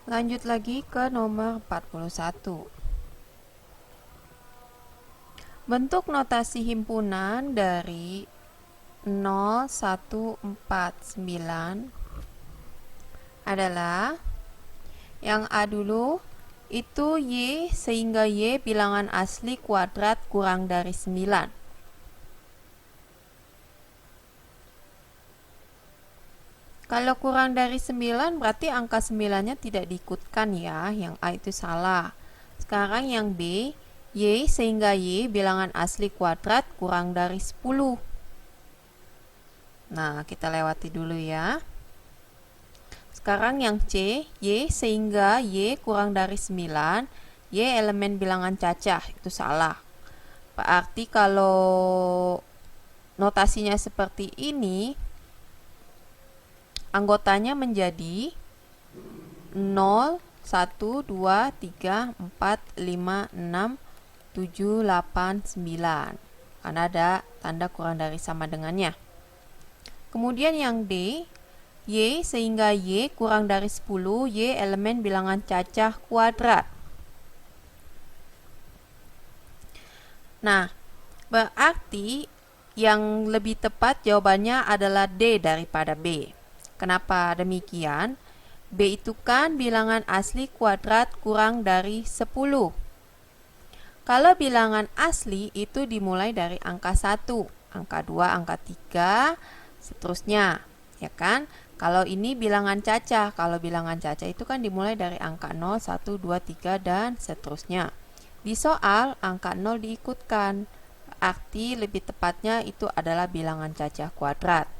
Lanjut lagi ke nomor 41. Bentuk notasi himpunan dari 0149 adalah yang A dulu, itu Y sehingga Y bilangan asli kuadrat kurang dari 9. Kalau kurang dari 9 berarti angka 9-nya tidak diikutkan ya, yang A itu salah. Sekarang yang B, Y sehingga Y bilangan asli kuadrat kurang dari 10. Nah, kita lewati dulu ya. Sekarang yang C, Y sehingga Y kurang dari 9, Y elemen bilangan cacah, itu salah. Berarti kalau notasinya seperti ini, anggotanya menjadi 0, 1, 2, 3, 4, 5, 6, 7, 8, 9. Karena ada tanda kurang dari sama dengannya. Kemudian yang D, Y sehingga Y kurang dari 10, Y elemen bilangan cacah kuadrat. Nah, berarti yang lebih tepat jawabannya adalah D daripada B. Kenapa demikian? B itu kan bilangan asli kuadrat kurang dari 10. Kalau bilangan asli itu dimulai dari angka 1, angka 2, angka 3, seterusnya, ya kan? Kalau ini bilangan cacah, kalau bilangan cacah itu kan dimulai dari angka 0, 1, 2, 3, dan seterusnya. Di soal, angka 0 diikutkan, arti lebih tepatnya itu adalah bilangan cacah kuadrat.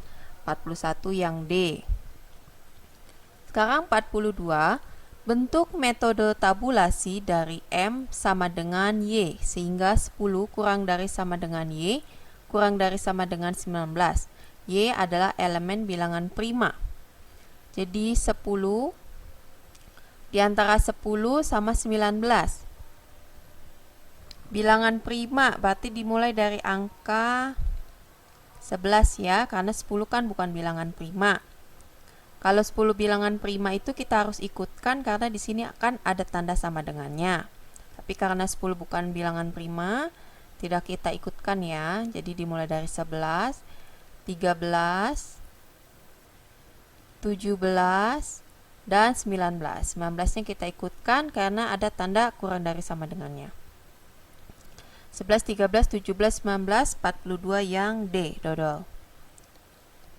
41 yang D. Sekarang 42, bentuk metode tabulasi dari M sama dengan Y, sehingga 10 kurang dari sama dengan Y, kurang dari sama dengan 19. Y adalah elemen bilangan prima. Jadi 10 diantara 10 sama 19. Bilangan prima berarti dimulai dari angka 11 ya, karena 10 kan bukan bilangan prima. Kalau 10 bilangan prima itu kita harus ikutkan karena di sini akan ada tanda sama dengannya. Tapi karena 10 bukan bilangan prima, tidak kita ikutkan ya. Jadi dimulai dari 11, 13, 17, dan 19. 19-nya kita ikutkan karena ada tanda kurang dari sama dengannya. 11, 13, 17, 19, 42 yang D, dodol.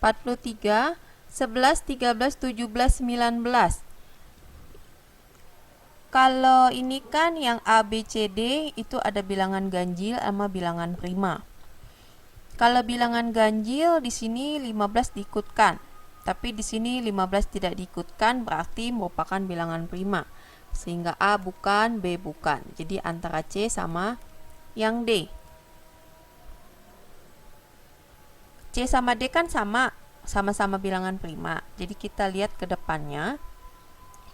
43, 11, 13, 17, 19. Kalau ini kan yang A, B, C, D itu ada bilangan ganjil sama bilangan prima. Kalau bilangan ganjil di sini 15 diikutkan. Tapi di sini 15 tidak diikutkan berarti merupakan bilangan prima. Sehingga A bukan, B bukan. Jadi antara C sama yang D. C sama D kan sama-sama bilangan prima. Jadi kita lihat ke depannya.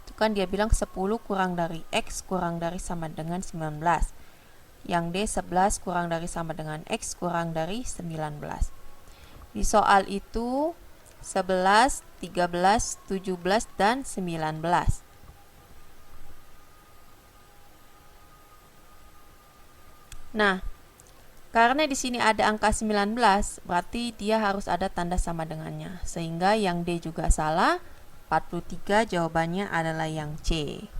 Itu kan dia bilang 10 kurang dari X kurang dari sama dengan 19. Yang D 11 kurang dari sama dengan X kurang dari 19. Di soal itu 11, 13, 17, dan 19. Nah, karena di sini ada angka 19, berarti dia harus ada tanda sama dengannya. Sehingga yang D juga salah. 43 jawabannya adalah yang C.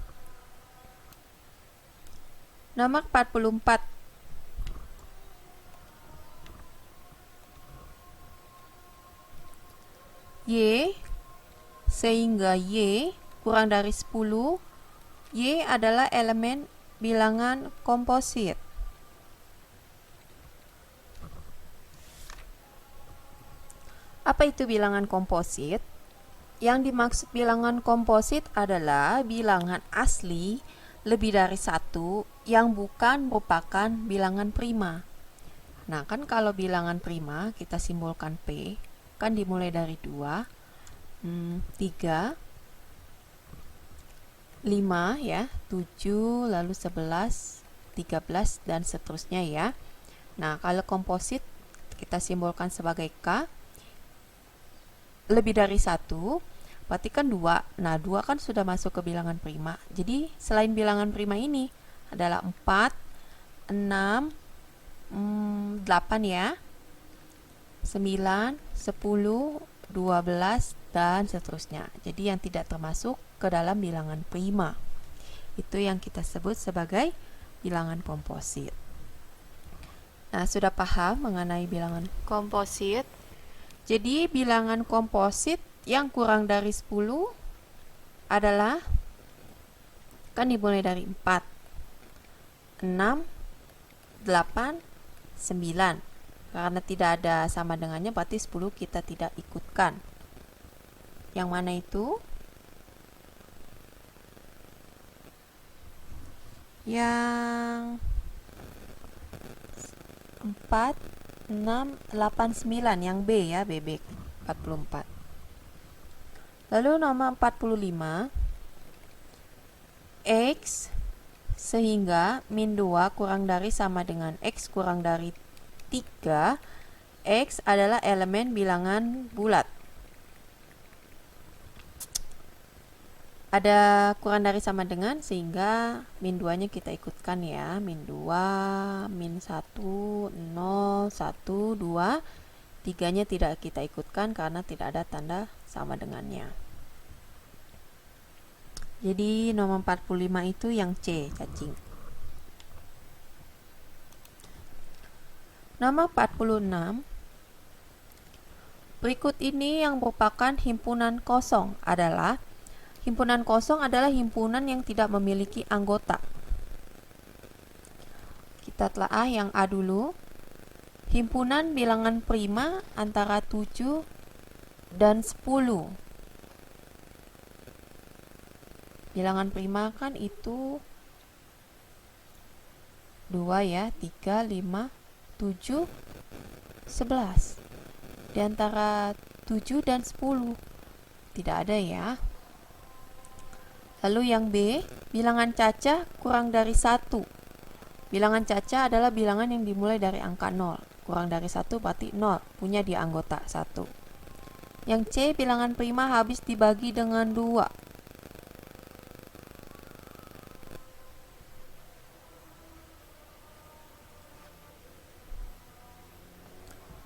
Nomor 44. Y sehingga Y kurang dari 10. Y adalah elemen bilangan komposit. Apa itu bilangan komposit? Yang dimaksud bilangan komposit adalah bilangan asli lebih dari 1 yang bukan merupakan bilangan prima. Nah, kan kalau bilangan prima kita simbolkan P, kan dimulai dari 2, 3, 5 ya, 7, lalu 11, 13, dan seterusnya ya. Nah, kalau komposit kita simbolkan sebagai K, lebih dari 1, Berarti kan 2. Nah, 2 kan sudah masuk ke bilangan prima. Jadi, selain bilangan prima ini adalah 4, 6, 8 ya, 9, 10, 12, dan seterusnya. Jadi, yang tidak termasuk ke dalam bilangan prima. Itu yang kita sebut sebagai bilangan komposit. Nah, sudah paham mengenai bilangan komposit? Jadi, bilangan komposit yang kurang dari 10 adalah, kan dimulai dari 4, 6, 8, 9. Karena tidak ada sama dengannya, berarti 10 kita tidak ikutkan. Yang mana itu? Yang 4, 6, 8, 9, yang B ya, bebek 44. Lalu nomor 45, X sehingga min 2 kurang dari sama dengan X kurang dari 3. X adalah elemen bilangan bulat. Ada kurang dari sama dengan, sehingga min 2 nya kita ikutkan ya. Min 2, min 1, 0, 1, 2. 3 nya tidak kita ikutkan karena tidak ada tanda sama dengannya. Jadi nomor 45 itu yang C, cacing. Nomor 46. Berikut ini yang merupakan himpunan kosong adalah: himpunan kosong adalah himpunan yang tidak memiliki anggota. Kita telah yang A dulu. Himpunan bilangan prima antara 7 dan 10. Bilangan prima kan itu 2 ya, 3, 5, 7, 11. Di antara 7 dan 10 tidak ada ya. Lalu yang B, bilangan cacah kurang dari 1. Bilangan cacah adalah bilangan yang dimulai dari angka 0. Kurang dari 1 berarti 0, punya di anggota 1. Yang C, bilangan prima habis dibagi dengan 2.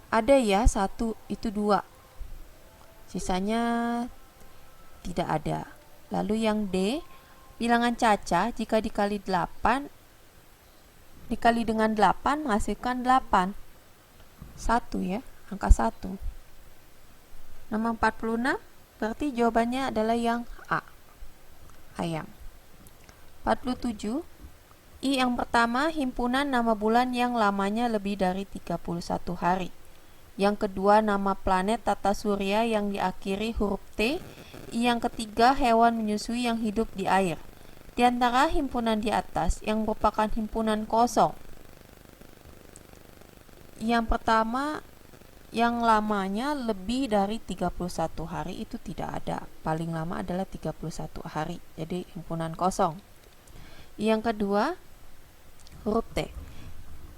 Ada ya, 1 itu 2. Sisanya tidak ada. Lalu yang D, bilangan cacah jika dikali 8 dikali dengan 8 menghasilkan 8. 1 ya, angka 1. Nomor 46, berarti jawabannya adalah yang A, ayam. 47, I yang pertama, himpunan nama bulan yang lamanya lebih dari 31 hari. Yang kedua, nama planet tata surya yang diakhiri huruf T. I yang ketiga, hewan menyusui yang hidup di air. Di antara himpunan di atas yang merupakan himpunan kosong, yang pertama, yang lamanya lebih dari 31 hari itu tidak ada. Paling lama adalah 31 hari. Jadi himpunan kosong. Yang kedua, huruf T.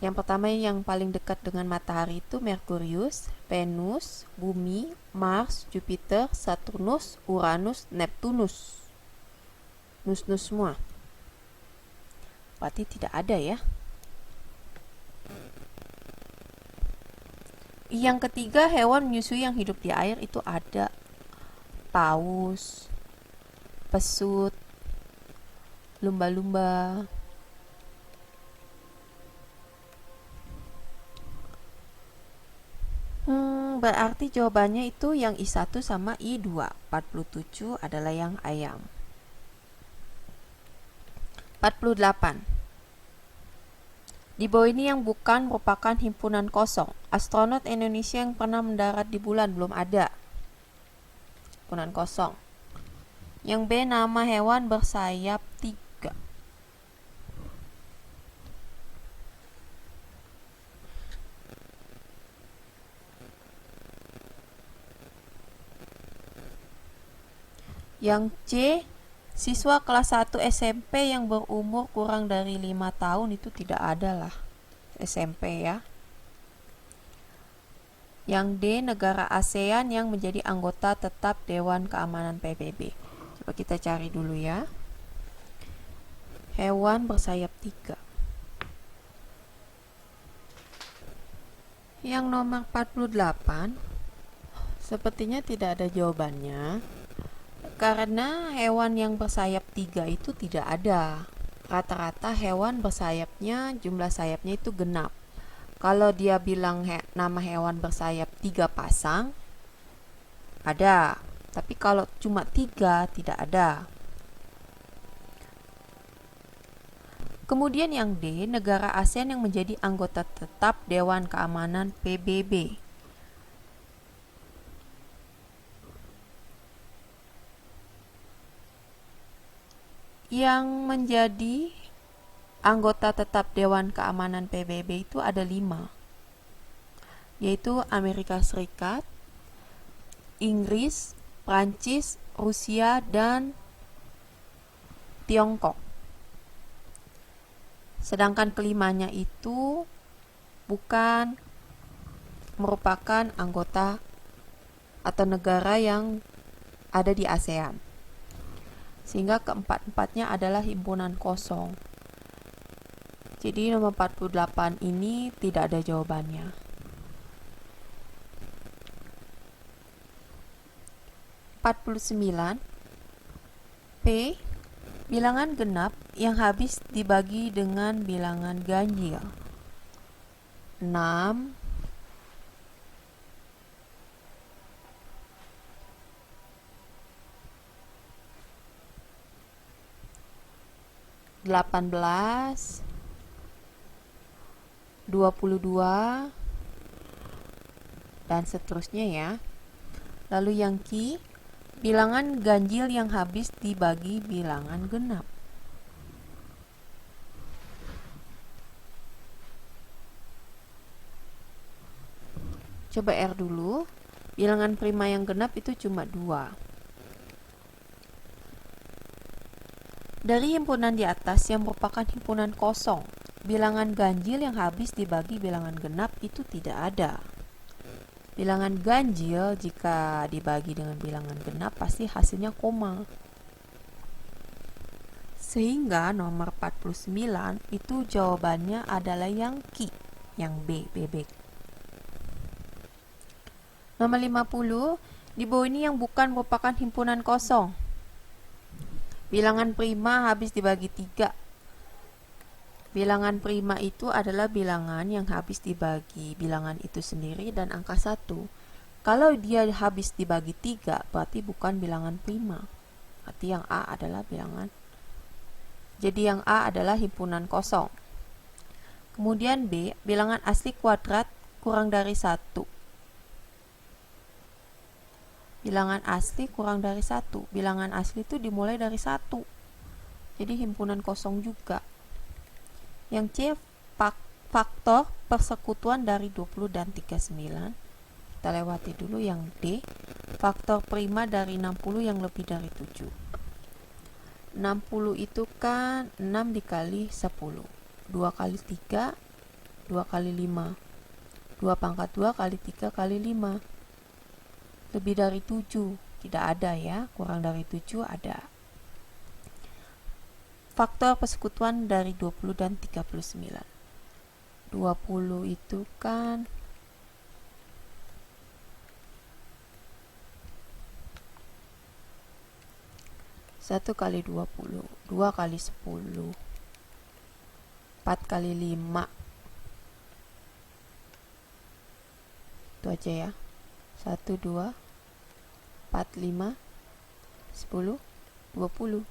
Yang pertama yang paling dekat dengan matahari itu Merkurius, Venus, Bumi, Mars, Jupiter, Saturnus, Uranus, Neptunus. Nus-nus semua. Berarti tidak ada ya. Yang ketiga, hewan menyusui yang hidup di air itu ada paus, pesut, lumba-lumba. Berarti jawabannya itu yang I1 sama I2. 47 adalah yang ayam. 48. Di bawah ini yang bukan merupakan himpunan kosong. Astronot Indonesia yang pernah mendarat di bulan belum ada. Himpunan kosong. Yang B, nama hewan bersayap 3. Yang C, siswa kelas 1 SMP yang berumur kurang dari 5 tahun itu tidak ada lah. SMP ya. Yang D, negara ASEAN yang menjadi anggota tetap Dewan Keamanan PBB. Coba kita cari dulu ya. Hewan bersayap 3. Yang nomor 48 sepertinya tidak ada jawabannya, karena hewan yang bersayap 3 itu tidak ada. Rata-rata hewan bersayapnya, jumlah sayapnya itu genap. Kalau dia bilang nama hewan bersayap 3 pasang, ada. Tapi kalau cuma 3, tidak ada. Kemudian yang D, negara ASEAN yang menjadi anggota tetap Dewan Keamanan PBB. Yang menjadi anggota tetap Dewan Keamanan PBB itu ada 5, yaitu Amerika Serikat, Inggris, Prancis, Rusia, dan Tiongkok. Sedangkan kelimanya itu bukan merupakan anggota atau negara yang ada di ASEAN. Sehingga keempat-empatnya adalah himpunan kosong. Jadi nomor 48 ini tidak ada jawabannya. 49. P. Bilangan genap yang habis dibagi dengan bilangan ganjil. 6, 18, 22, dan seterusnya ya. Lalu yang Q, bilangan ganjil yang habis dibagi bilangan genap. Coba R dulu. Bilangan prima yang genap itu cuma 2. Dari himpunan di atas yang merupakan himpunan kosong, bilangan ganjil yang habis dibagi bilangan genap itu tidak ada. Bilangan ganjil jika dibagi dengan bilangan genap pasti hasilnya koma. Sehingga nomor 49 itu jawabannya adalah yang Q, yang B, bebek. Nomor 50, di bawah ini yang bukan merupakan himpunan kosong. Bilangan prima habis dibagi 3. Bilangan prima itu adalah bilangan yang habis dibagi bilangan itu sendiri dan angka 1. Kalau dia habis dibagi 3, berarti bukan bilangan prima. Berarti yang A adalah bilangan. Jadi yang A adalah himpunan kosong. Kemudian B, bilangan asli kuadrat kurang dari 1. Bilangan asli kurang dari 1. Bilangan asli itu dimulai dari 1. Jadi himpunan kosong juga. Yang C, faktor persekutuan dari 20 dan 39. Kita lewati dulu yang D, faktor prima dari 60 yang lebih dari 7. 60 itu kan 6 dikali 10. 2 kali 3, 2 kali 5. 2 pangkat 2 kali 3 kali 5. Lebih dari 7 tidak ada ya, kurang dari 7 ada. Faktor persekutuan dari 20 dan 39. 20 itu kan 1 kali 20, 2 kali 10, 4 kali 5. Itu aja ya. 1, 2, 4, 5, 10, 20.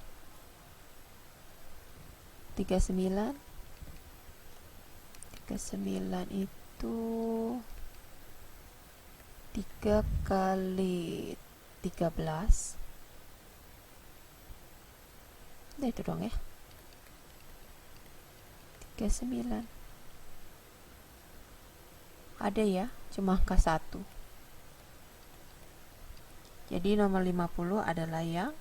39 itu 3 kali 13. Nah itu dong ya, 39. Ada ya, cuma angka 1. Jadi nomor 50 adalah yang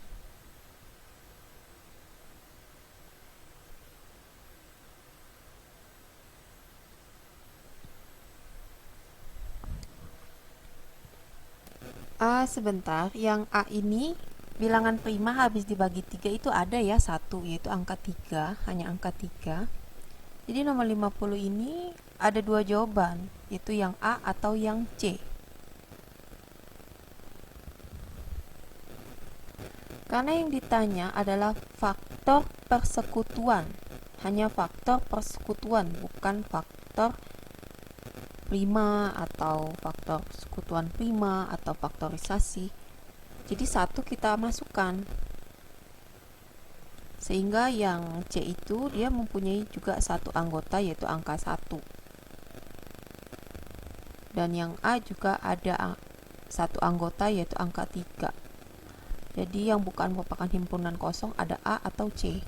Sebentar, yang A ini bilangan prima habis dibagi 3 itu ada ya satu, yaitu angka 3, hanya angka 3. Jadi nomor 50 ini ada dua jawaban, yaitu yang A atau yang C. Karena yang ditanya adalah faktor persekutuan, hanya faktor persekutuan, bukan faktor prima atau faktor sekutuan prima atau faktorisasi. Jadi satu kita masukkan, sehingga yang C itu dia mempunyai juga satu anggota, yaitu angka 1. Dan yang A juga ada satu anggota, yaitu angka 3. Jadi yang bukan merupakan himpunan kosong ada A atau C.